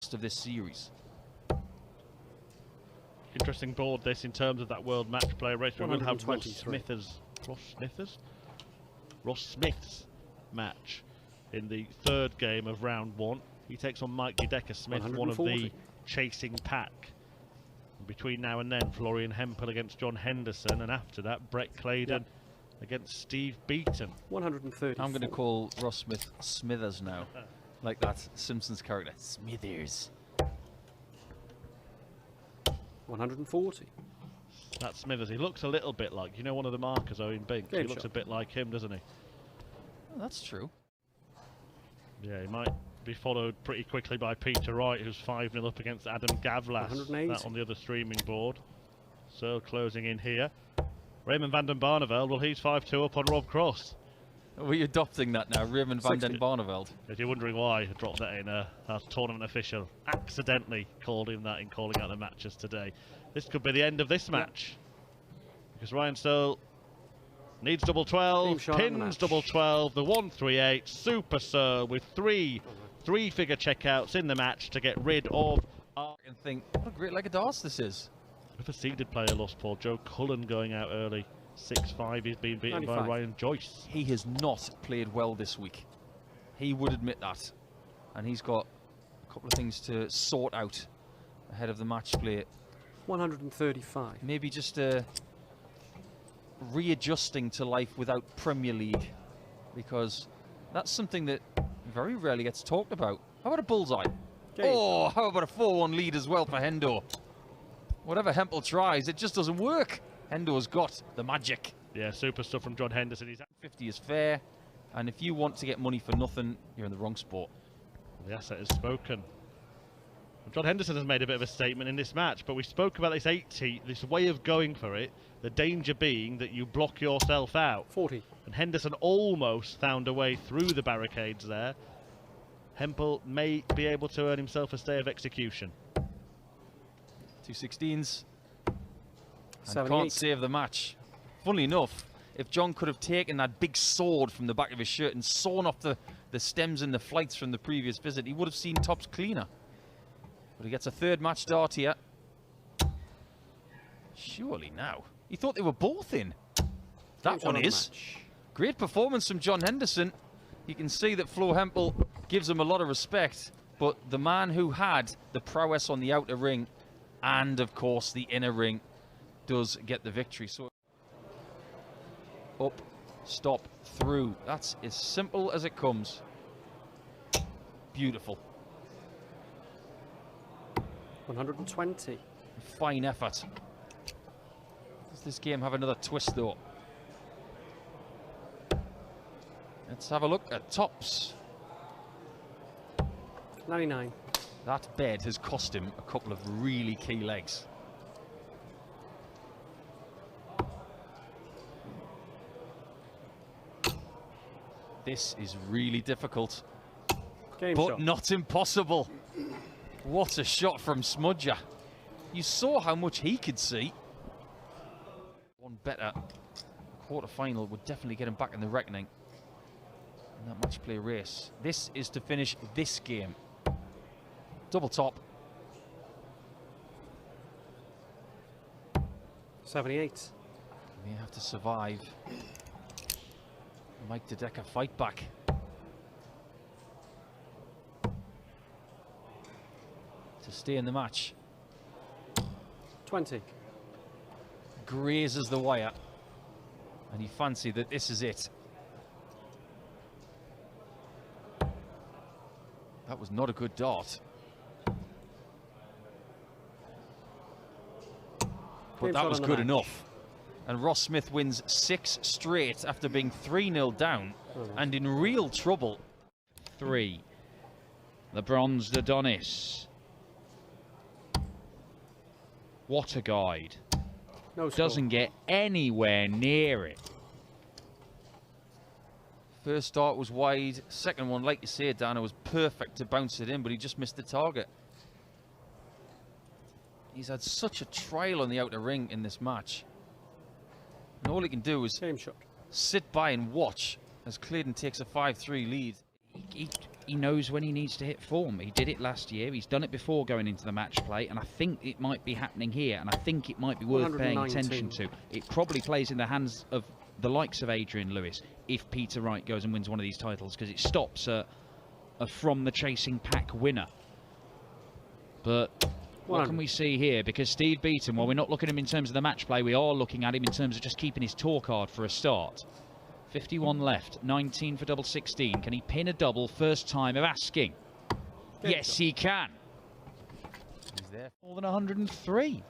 of this series. Interesting board this in terms of that World Match Play race. We will have Ross Smith's match in the third game of round one. He takes on Mike Decker-Smith, one of the chasing pack. And between now and then, Florian Hempel against John Henderson, and after that, Brett Claydon against Steve Beaton. 130. I'm going to call Ross Smith Smithers now, like that Simpsons character. Smithers. 140. That's Smithers. He looks a little bit like, you know, one of the markers, Owen Binks. He looks a bit like him, doesn't he? Oh, that's true. Yeah, he might be followed pretty quickly by Peter Wright, who's 5-0 up against Adam Gavlas. That on the other streaming board. So closing in here. Raymond van den Barneveld, well, he's 5-2 up on Rob Cross. Are we adopting that now, Raymond van den Barneveld? If you're wondering why I dropped that in, our tournament official accidentally called him that in calling out the matches today. This could be the end of this match. Because Ryan Stoll needs double 12, pins double 12, the 138, Super Searle with three-figure checkouts in the match to get rid of. And think, what a great leg of darts this is. If a seeded player lost, Paul, Joe Cullen going out early. 6-5, he's been beaten 95 by Ryan Joyce. He has not played well this week. He would admit that. And he's got a couple of things to sort out ahead of the match play. 135. Maybe just readjusting to life without Premier League, because that's something that very rarely gets talked about. How about a bullseye? Oh, how about a 4-1 lead as well for Hendo? Whatever Hempel tries, it just doesn't work. Hendo's got the magic. Yeah, super stuff from John Henderson. He's 50 is fair, and if you want to get money for nothing, you're in the wrong sport. The asset has spoken. John Henderson has made a bit of a statement in this match, but we spoke about this 80, this way of going for it, the danger being that you block yourself out. 40. And Henderson almost found a way through the barricades there. Hempel may be able to earn himself a stay of execution. 2 16s. And can't save the match. Funnily enough, if John could have taken that big sword from the back of his shirt and sawn off the stems and the flights from the previous visit, he would have seen tops cleaner. But he gets a third match dart here. Surely now. He thought they were both in. That one is. Great performance from John Henderson. You can see that Flo Hempel gives him a lot of respect, but the man who had the prowess on the outer ring and, of course, the inner ring does get the victory. So up, stop, through. That's as simple as it comes. Beautiful. 120. Fine effort. Does this game have another twist though? Let's have a look at tops. 99. That bed has cost him a couple of really key legs. This is really difficult, but not impossible. What a shot from Smudger. You saw how much he could see. One better quarter-final would definitely get him back in the reckoning in that match play race. This is to finish this game. Double top. 78. We have to survive. Mike Decker fight back. To stay in the match. 20. Grazes the wire. And you fancy that this is it. That was not a good dart. But that was good enough. And Ross Smith wins 6 straight after being 3-0 down and in real trouble. 3. The bronzed Adonis. What a guide. No Doesn't get anywhere near it. First start was wide. Second one, like you say, Dana, was perfect to bounce it in, but he just missed the target. He's had such a trail on the outer ring in this match. And all he can do is sit by and watch as Claydon takes a 5-3 lead. he knows when he needs to hit form. He did it last year. He's done it before going into the match play, and I think it might be happening here, and I think it might be worth paying attention to. It probably plays in the hands of the likes of Adrian Lewis if Peter Wright goes and wins one of these titles, because it stops a from the chasing pack winner. But what can we see here? Because Steve Beaton, while we're not looking at him in terms of the match play, we are looking at him in terms of just keeping his tour card for a start. 51 left, 19 for double 16. Can he pin a double first time of asking? Yes, he can. He's there. More than 103.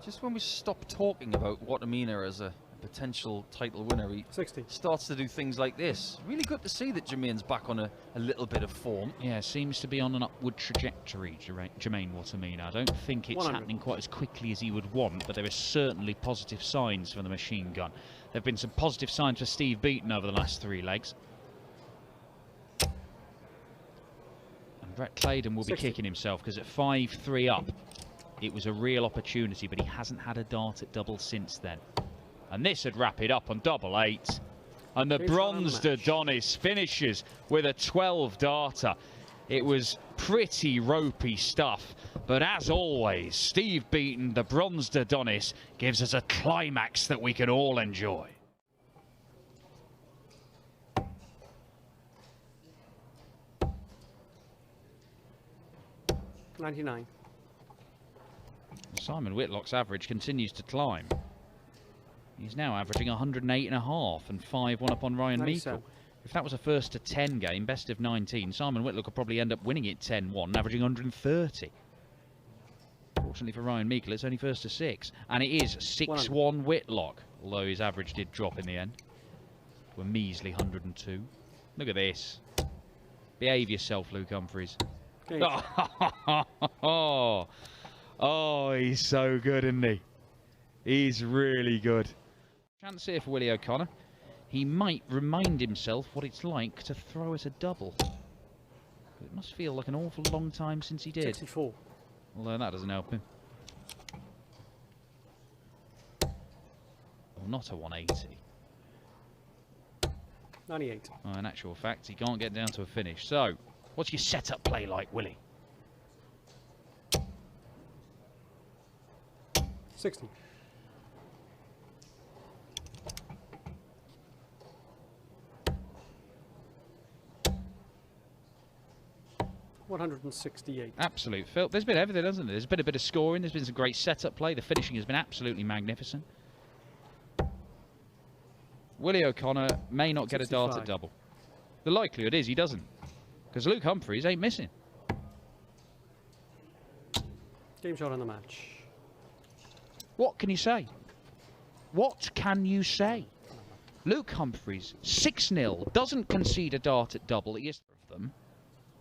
Just when we stop talking about Watamina as a potential title winner, he 60. starts to do things like this. Really good to see that Jermaine's back on a little bit of form. Yeah, seems to be on an upward trajectory, Jermaine Watamina. I don't think it's 100. happening quite as quickly as he would want, but there are certainly positive signs for the machine gun. There have been some positive signs for Steve Beaton over the last 3 legs. And Brett Claydon will be kicking himself, because at 5-3 up, it was a real opportunity, but he hasn't had a dart at double since then. And this would wrap it up on double 8. And the bronzed Adonis finishes with a 12 darter. It was pretty ropey stuff, but as always, Steve Beaton, the bronzed Adonis, gives us a climax that we can all enjoy. $99. Simon Whitlock's average continues to climb. He's now averaging 108.5 and 5-1 up on Ryan Meikle. If that was a first to 10 game, best of 19, Simon Whitlock will probably end up winning it 10-1, averaging 130. Fortunately for Ryan Meikle, it's only first to 6, and it is 6-1 Whitlock, although his average did drop in the end to a measly 102. Look at this. Behave yourself, Luke Humphries. Oh, he's so good, isn't he? He's really good. Chance here for Willie O'Connor. He might remind himself what it's like to throw at a double. It must feel like an awful long time since he did. 64. Although that doesn't help him. Well, not a 180. 98. Well, in actual fact, he can't get down to a finish. So, what's your setup play like, Willie? 60. $168. Absolute filth. There's been everything, hasn't there? There's been a bit of scoring. There's been some great setup play. The finishing has been absolutely magnificent. Willie O'Connor may not get a dart at double. The likelihood is he doesn't, because Luke Humphries ain't missing. Game shot on the match. What can you say? What can you say? Luke Humphries, 6-0, doesn't concede a dart at double. He is of them.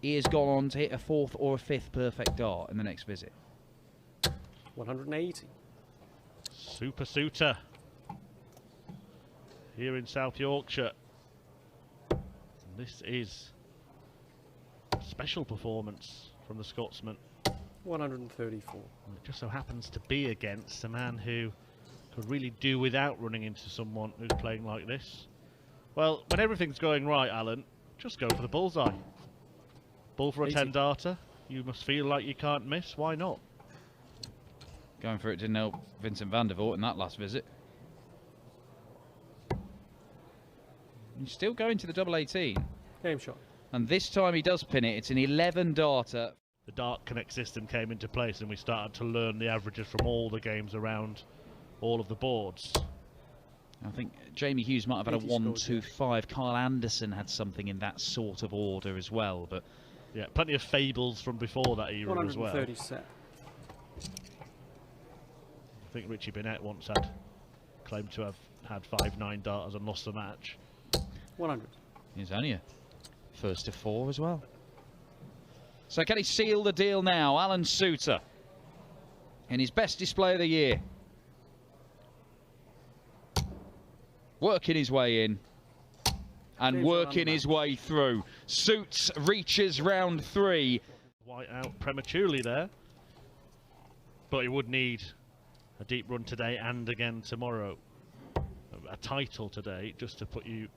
He has gone on to hit a 4th or a 5th perfect dart in the next visit. 180. Super Suitor here in South Yorkshire. And this is a special performance from the Scotsman. 134. And it just so happens to be against a man who could really do without running into someone who's playing like this. Well, when everything's going right, Alan, just go for the bullseye. Ball for a 10 darter. You must feel like you can't miss. Why not? Going for it didn't help Vincent van der Voort in that last visit. He's still going to the double 18. Game shot. And this time he does pin it. It's an 11 darter. The Dart Connect system came into place and we started to learn the averages from all the games around all of the boards. I think Jamie Hughes might have had a 1-2-5. Kyle Anderson had something in that sort of order as well, but yeah, plenty of fables from before that era as well. 137. I think Richie Bennett once had claimed to have had 5-9 darters and lost the match. 100. He's only a first to 4 as well. So can he seal the deal now? Alan Suter in his best display of the year. Working his way in and working his way through. Suits reaches round 3. White out prematurely there, but he would need a deep run today and again tomorrow. A title today just to put you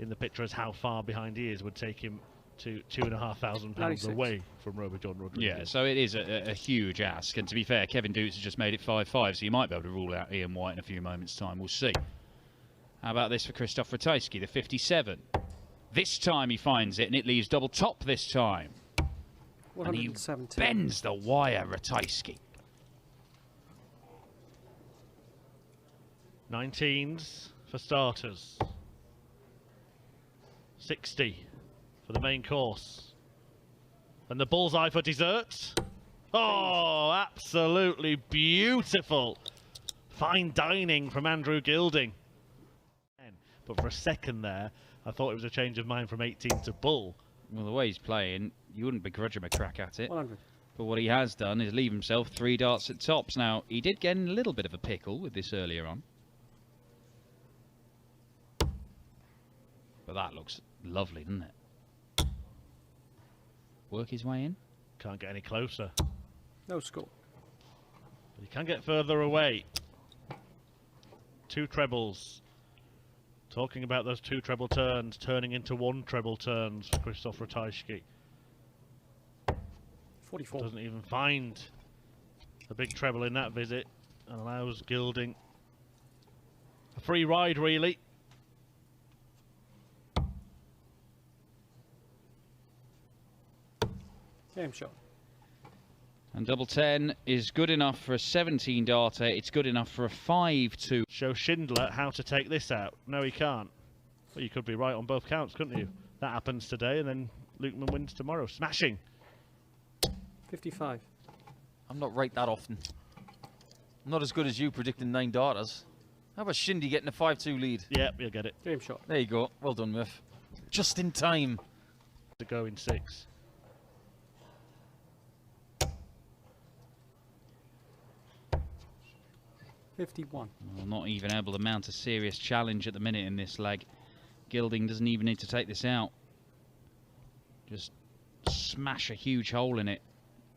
in the picture as how far behind he is would take him to £2,500 away from Robijon Rodriguez. Yeah, so it is a huge ask. And to be fair, Kevin Dukes has just made it 5-5, so you might be able to rule out Ian White in a few moments' time. We'll see. How about this for Krzysztof Ratajski, the 57? This time he finds it, and it leaves double top this time. And he bends the wire, Ratajski. 19s for starters. 60 for the main course. And the bullseye for desserts. Oh, absolutely beautiful. Fine dining from Andrew Gilding. But for a second there, I thought it was a change of mind from 18 to bull. Well, the way he's playing, you wouldn't begrudge him a crack at it. 100. But what he has done is leave himself 3 darts at tops. Now, he did get in a little bit of a pickle with this earlier on. But that looks lovely, doesn't it? Work his way in. Can't get any closer. No score. But he can get further away. 2 trebles. Talking about those 2 treble turns, turning into 1 treble turns for Krzysztof Ratajski. 44. Doesn't even find a big treble in that visit and allows Gilding a free ride, really. Game shot. And double 10 is good enough for a 17 darter. It's good enough for a 5-2. Show Schindler how to take this out. No, he can't. Well, you could be right on both counts, couldn't you? That happens today, and then Lukeman wins tomorrow. Smashing. 55. I'm not right that often. I'm not as good as you predicting 9 darters. How about Shindy getting a 5-2 lead? Yep, you'll get it. Game shot. There you go. Well done, Murph. Just in time. To go in 6. Well, not even able to mount a serious challenge at the minute in this leg. Gilding doesn't even need to take this out. Just smash a huge hole in it.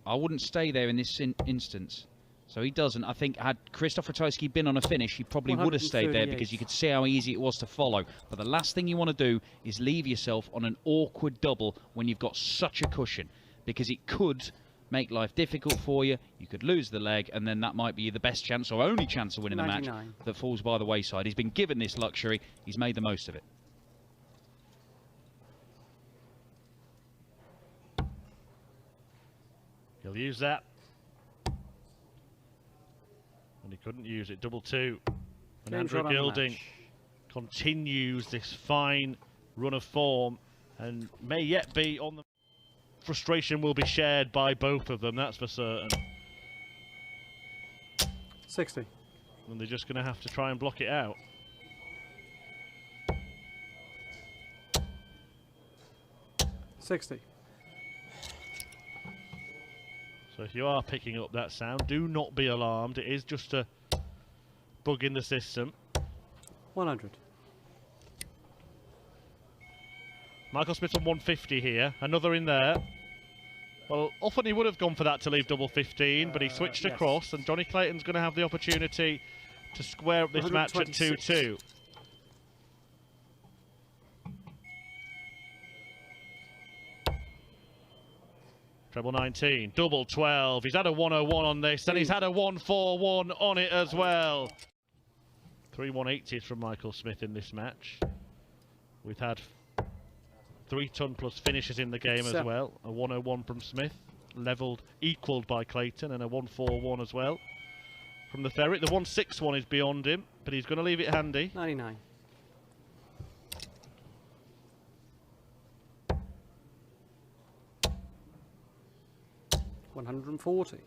I wouldn't stay there in this instance. So he doesn't. I think had Krzysztof Ratajski been on a finish, he probably would have stayed there because you could see how easy it was to follow. But the last thing you want to do is leave yourself on an awkward double when you've got such a cushion, because it could make life difficult for you. You could lose the leg, and then that might be the best chance or only chance of winning the match that falls by the wayside. He's been given this luxury. He's made the most of it. He'll use that. And he couldn't use it. Double 2. And Andrew Gilding continues this fine run of form and may yet be on the... Frustration will be shared by both of them, that's for certain. 60. And they're just going to have to try and block it out. $60. So if you are picking up that sound, do not be alarmed. It is just a bug in the system. 100. Michael Smith on 150 here. Another in there. Well, often he would have gone for that to leave double 15, but he switched across, and Johnny Clayton's going to have the opportunity to square up this match at 2-2. Treble 19, double 12. He's had a 101 on this, and he's had a 141 on it as well. 3 180s from Michael Smith in this match. We've had 3-ton plus finishes in the game as well. A 101 from Smith, levelled, equalled by Clayton, and a 141 as well from the Ferret. The 161 is beyond him, but he's going to leave it handy. 99. $140.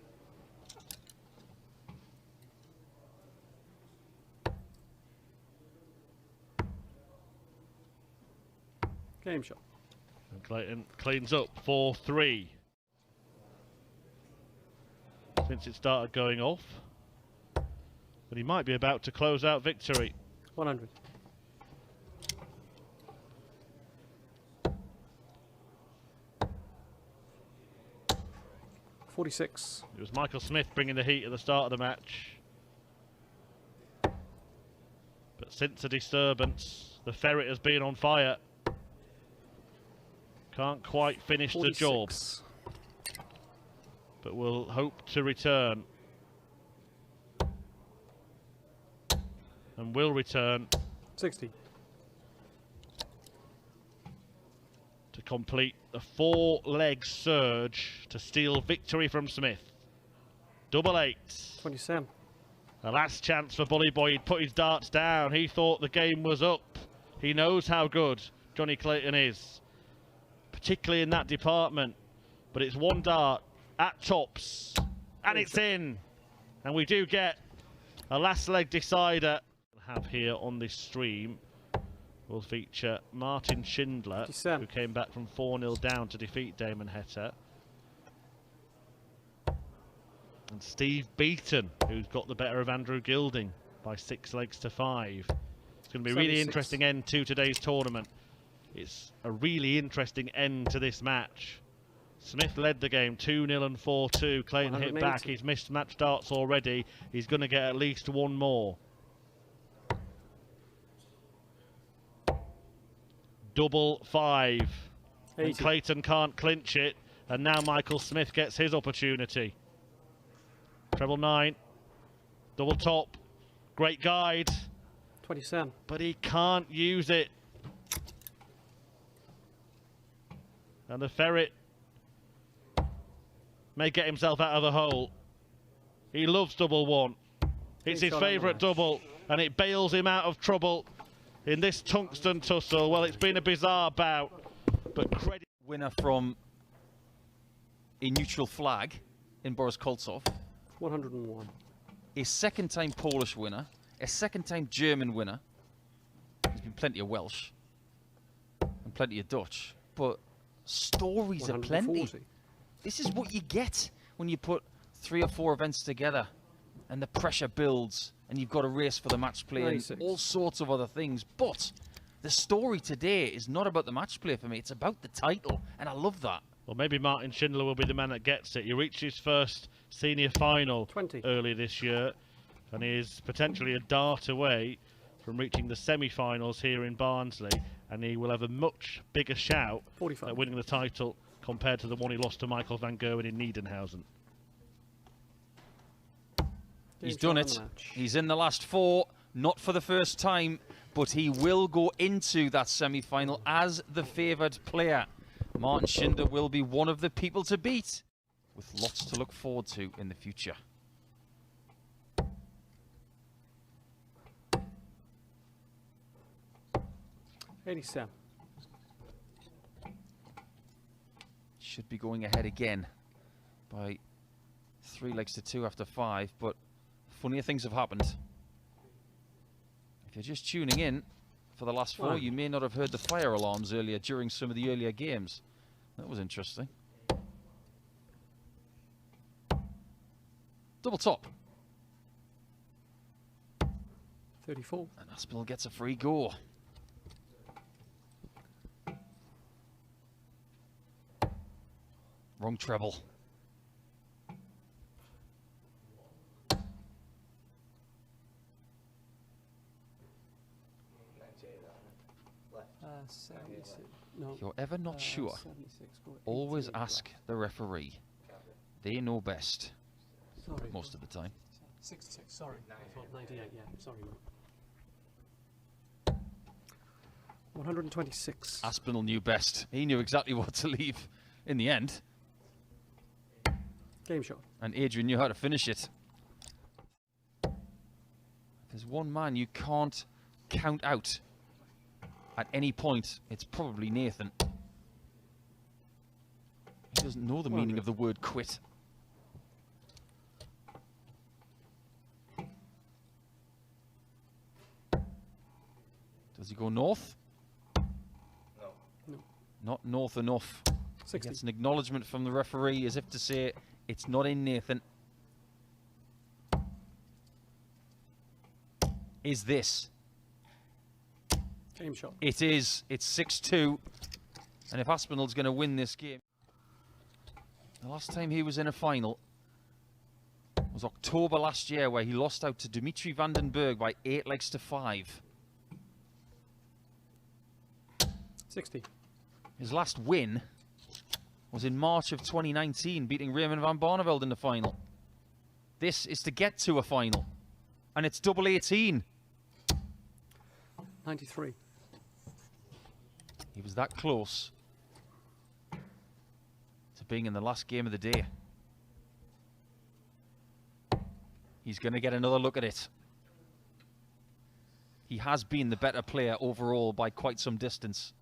Game shot. And Clayton cleans up 4-3. Since it started going off. But he might be about to close out victory. 100. $46. It was Michael Smith bringing the heat at the start of the match. But since the disturbance, the Ferret has been on fire. Can't quite finish 46. the job, but will hope to return. And will return 60. to complete the 4-leg surge to steal victory from Smith. Double 8. 27. The last chance for Bully Boy. He'd put his darts down. He thought the game was up. He knows how good Johnny Clayton is, particularly in that department. But it's one dart at tops, and it's in. And we do get a last leg decider. Have here on this stream will feature Martin Schindler, who came back from 4-0 down to defeat Damon Heta, and Steve Beaton, who's got the better of Andrew Gilding by 6 legs to 5. It's going to be a really interesting end to today's tournament. It's a really interesting end to this match. Smith led the game 2-0 and 4-2. Clayton hit back. He's missed match darts already. He's going to get at least one more. Double 5. And Clayton can't clinch it. And now Michael Smith gets his opportunity. Treble 9. Double top. Great guide. 27. But he can't use it. And the ferret may get himself out of the hole. He loves double 1. It's his favourite double, and it bails him out of trouble in this tungsten tussle. Well, it's been a bizarre bout, but credit. Winner from a neutral flag in Boris Koltsov. 101. A second-time Polish winner, a second-time German winner. There's been plenty of Welsh and plenty of Dutch, but stories are plenty. This is what you get when you put 3 or 4 events together and the pressure builds and you've got a race for the match play and all sorts of other things. But the story today is not about the match play for me. It's about the title, and I love that. Well, maybe Martin Schindler will be the man that gets it. He reached his first senior final early this year, and he is potentially a dart away from reaching the semi-finals here in Barnsley, and he will have a much bigger shout at winning the title compared to the one he lost to Michael van Gerwen in Niedenhausen. He's done it. He's in the last 4, not for the first time, but he will go into that semi-final as the favoured player. Martin Schindler will be one of the people to beat, with lots to look forward to in the future. $87. Should be going ahead again by 3 legs to 2 after 5, but funnier things have happened. If you're just tuning in for the last 4, you may not have heard the fire alarms earlier during some of the earlier games. That was interesting. Double top. 34. And Aspinall gets a free go. Wrong treble. No. If you're ever not sure, always ask the referee. They know best. Sorry. Most of the time. 66, sorry. I thought 98, yeah, sorry. 126. Aspinall knew best. He knew exactly what to leave in the end. Game shot. And Adrian knew how to finish it. If there's one man you can't count out at any point, it's probably Nathan. He doesn't know the meaning of the word quit. Does he go north? No. Not north enough. 60. He gets an acknowledgement from the referee as if to say, it's not in, Nathan. Is this? Game shot. It is. It's 6-2. And if Aspinall's going to win this game... The last time he was in a final was October last year, where he lost out to Dimitri van den Berg by 8 legs to 5. 60. His last win was in March of 2019, beating Raymond van Barneveld in the final. This is to get to a final, and it's double 18. 93. He was that close to being in the last game of the day. He's going to get another look at it. He has been the better player overall by quite some distance.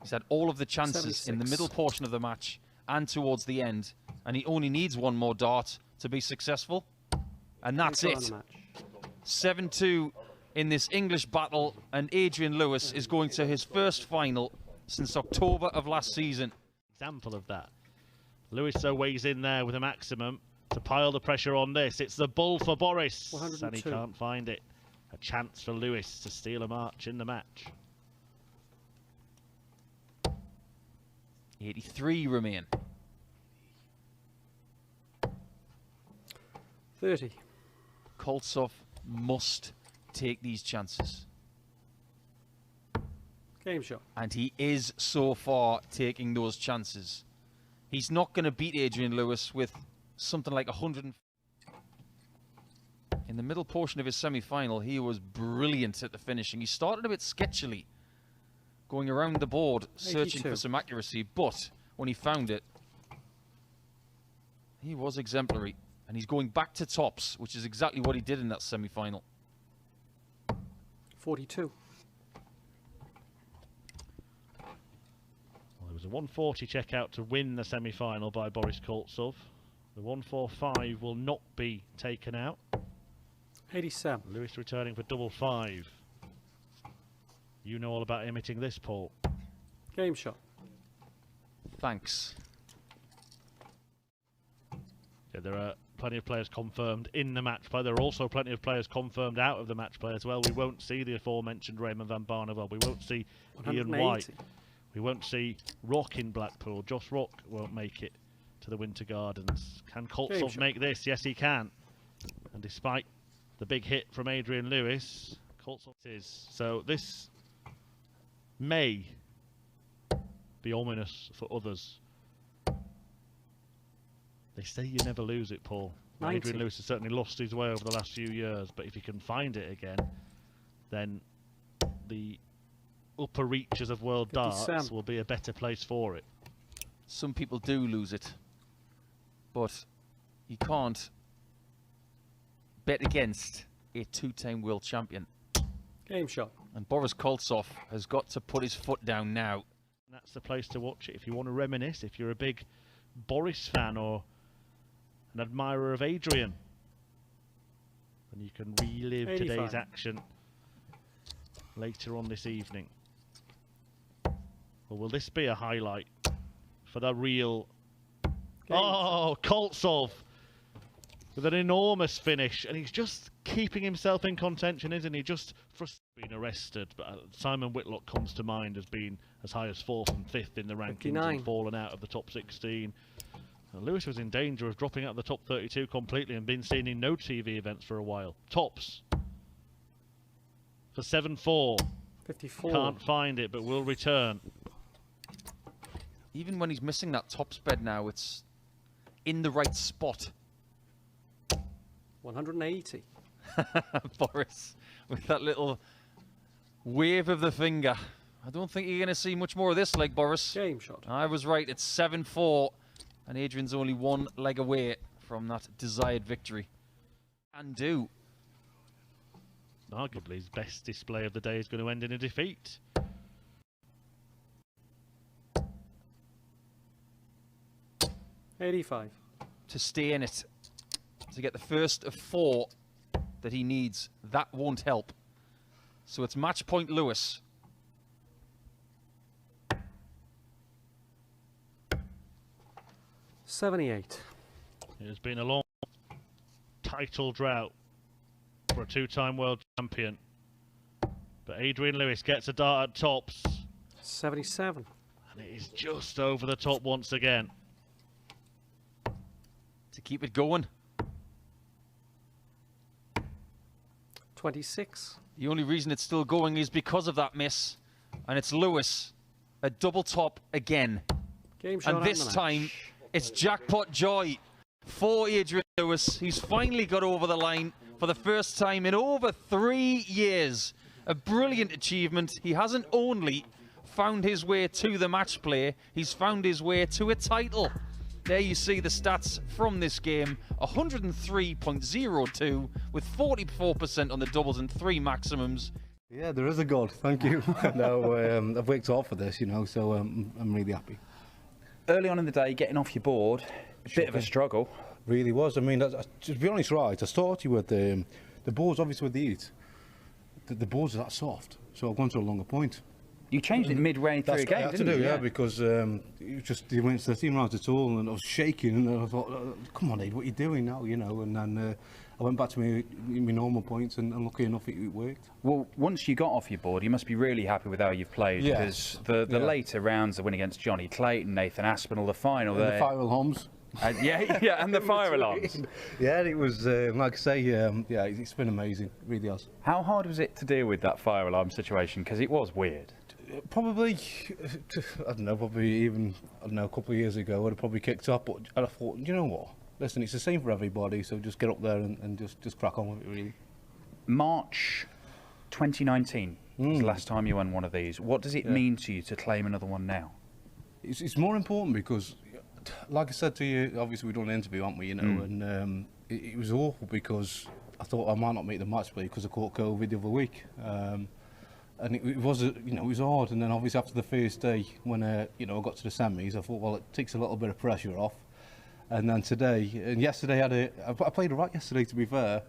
He's had all of the chances 76. in the middle portion of the match and towards the end, and he only needs one more dart to be successful. And that's it. 7-2 in this English battle, and Adrian Lewis is going to his first final since October of last season. Example of that. Lewis so weighs in there with a maximum to pile the pressure on this. It's the bull for Boris, 102. and he can't find it. A chance for Lewis to steal a march in the match. 83 remain. 30. Koltsov must take these chances. Game shot. And he is so far taking those chances. He's not going to beat Adrian Lewis with something like 100. In the middle portion of his semi-final, he was brilliant at the finishing. He started a bit sketchily, going around the board, searching 82. for some accuracy, but when he found it, he was exemplary. And he's going back to tops, which is exactly what he did in that semi-final. 42. Well, there was a 140 checkout to win the semi-final by Boris Koltsov. The 145 will not be taken out. 87. Lewis returning for double 5. You know all about imitating this, Paul. Game shot. Thanks. Yeah, there are plenty of players confirmed in the match play. There are also plenty of players confirmed out of the match play as well. We won't see the aforementioned Raymond van Barneveld. We won't see Ian White. We won't see Rock in Blackpool. Josh Rock won't make it to the Winter Gardens. Can Koltsov make this? Yes, he can. And despite the big hit from Adrian Lewis, Koltsov is. So this may be ominous for others. They say you never lose it, Paul. 90. Adrian Lewis has certainly lost his way over the last few years, but if he can find it again, then the upper reaches of world 57. darts will be a better place for it. Some people do lose it, but you can't bet against a two-time world champion. Game shot. And Boris Koltsov has got to put his foot down now. And that's the place to watch it if you want to reminisce, if you're a big Boris fan or an admirer of Adrian. And you can relive 85. today's action later on this evening. Or will this be a highlight for the real... Oh, Koltsov with an enormous finish, and he's just keeping himself in contention, isn't he? Just being arrested, but Simon Whitlock comes to mind as being as high as 4th and 5th in the rankings 59. and fallen out of the top 16. And Lewis was in danger of dropping out of the top 32 completely and been seen in no TV events for a while. Tops for 7-4. 54. Can't find it, but will return. Even when he's missing that top bed now, it's in the right spot. 180. Boris, with that little wave of the finger. I don't think you're going to see much more of this leg, Boris. Game shot. I was right, it's 7-4, and Adrian's only one leg away from that desired victory. And do. Arguably his best display of the day is going to end in a defeat. $85. To stay in it, to get the first of 4 that he needs. That won't help. So it's match point Lewis. $78. It has been a long title drought for a 2-time world champion. But Adrian Lewis gets a dart at tops. 77. And it is just over the top once again. To keep it going. 26. The only reason it's still going is because of that miss. And it's Lewis a double top again. Game shot And this time, it's jackpot joy for Adrian Lewis. He's finally got over the line for the first time in over 3 years. A brilliant achievement. He hasn't only found his way to the match play, he's found his way to a title. There you see the stats from this game. 103.02 with 44% on the doubles and 3 maximums. Yeah, there is a God. Thank you. No, I've worked hard for this, you know, so I'm really happy. Early on in the day, getting off your board, a bit of a struggle. Really was. I mean, to be honest, right, I started with the boards, obviously with the heat. The boards are that soft, so I've gone to a longer point. You changed it midway through a game, That's what I had to didn't do, you? yeah, because it was just, they went 13 rounds at all, and I was shaking, and I thought, come on, Aid, what are you doing now, you know? And then I went back to my normal points, and lucky enough, it worked. Well, once you got off your board, you must be really happy with how you've played, because the later rounds, the win against Johnny Clayton, Nathan Aspinall, the final and there. the fire alarms. Yeah, and the fire alarms. Yeah, it was, like I say, yeah, it's been amazing, it really has. How hard was it to deal with that fire alarm situation? Because it was weird. Probably, I don't know, probably even, I don't know, a couple of years ago, I'd have probably kicked up, but I thought, you know what, listen, it's the same for everybody, so just get up there and just crack on with it, really. March 2019 was the last time you won one of these. What does it mean to you to claim another one now? It's more important because, like I said to you, obviously we've done an interview, haven't we, you know, and it was awful because I thought I might not make the match play because I caught COVID the other week. And it was, you know, it was hard. And then obviously after the first day, when you know, I got to the semis, I thought, well, it takes a little bit of pressure off. And then today, and yesterday I played all right yesterday, to be fair,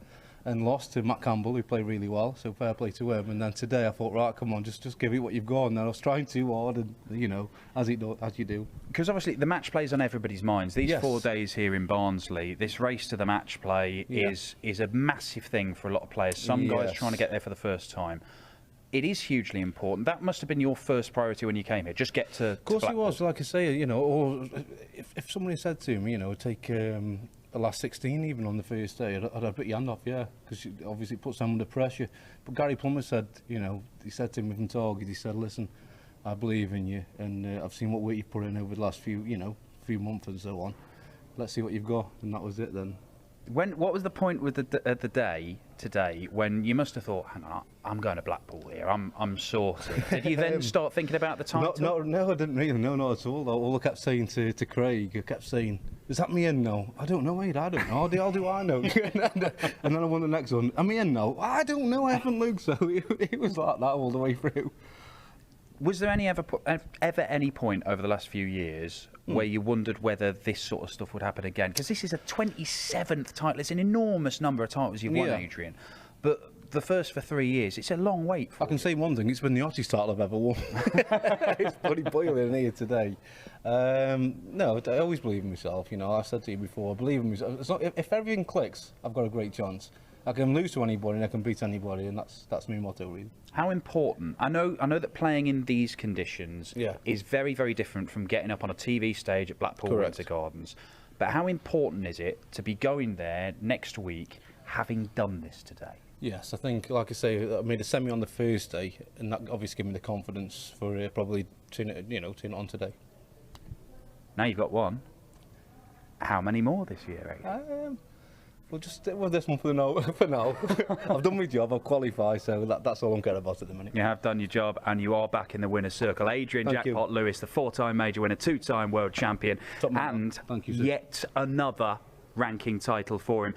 and lost to Matt Campbell, who played really well. So fair play to him. And then today I thought, right, come on, just give it what you've got. And then I was trying too hard, and you know, as you do. Because obviously the match play is on everybody's minds. These 4 days here in Barnsley, this race to the match play is a massive thing for a lot of players. Some guys trying to get there for the first time. It is hugely important. That must have been your first priority when you came here. Just get to. Of course it was. Like I say, you know, or if somebody said to me, you know, take the last 16 even on the first day, I'd have put your hand off, yeah, because obviously it puts them under pressure. But Gary Plummer said, you know, he said to me from Target, he said, listen, I believe in you, and I've seen what work you've put in over the last few months and so on. Let's see what you've got, and that was it then. What was the point with the day today when you must have thought, hang on, I'm going to Blackpool here, I'm sorted. Did you then start thinking about the title? No, I didn't really. No, not at all. All I kept saying to Craig, I kept saying, is that me in now? I don't know, Aid, I don't know. How do I know? And then I won the next one. Am I in now? I don't know, I haven't looked. So it was like that all the way through. Was there ever any point over the last few years where you wondered whether this sort of stuff would happen again? Because this is a 27th title. It's an enormous number of titles you've won, Adrian. But the first for 3 years, it's a long wait for I can say one thing, it's been the hottest title I've ever won. It's bloody boiling here today. No, I always believe in myself, you know. I said to you before, I believe in myself. It's not, if everything clicks, I've got a great chance. I can lose to anybody and I can beat anybody, and that's my motto, really. How important? I know that playing in these conditions is very, very different from getting up on a TV stage at Blackpool Winter Gardens. But how important is it to be going there next week, having done this today? Yes, I think, like I say, I made a semi on the first day, and that obviously gave me the confidence for probably turn it on today. Now you've got one. How many more this year, eh? We'll just stick with this one for now. I've done my job, I've qualified, so that's all I'm caring about at the minute. You have done your job, and you are back in the winner's circle. Adrian Jackpot Lewis, the 4-time major winner, 2-time world champion, and yet another ranking title for him.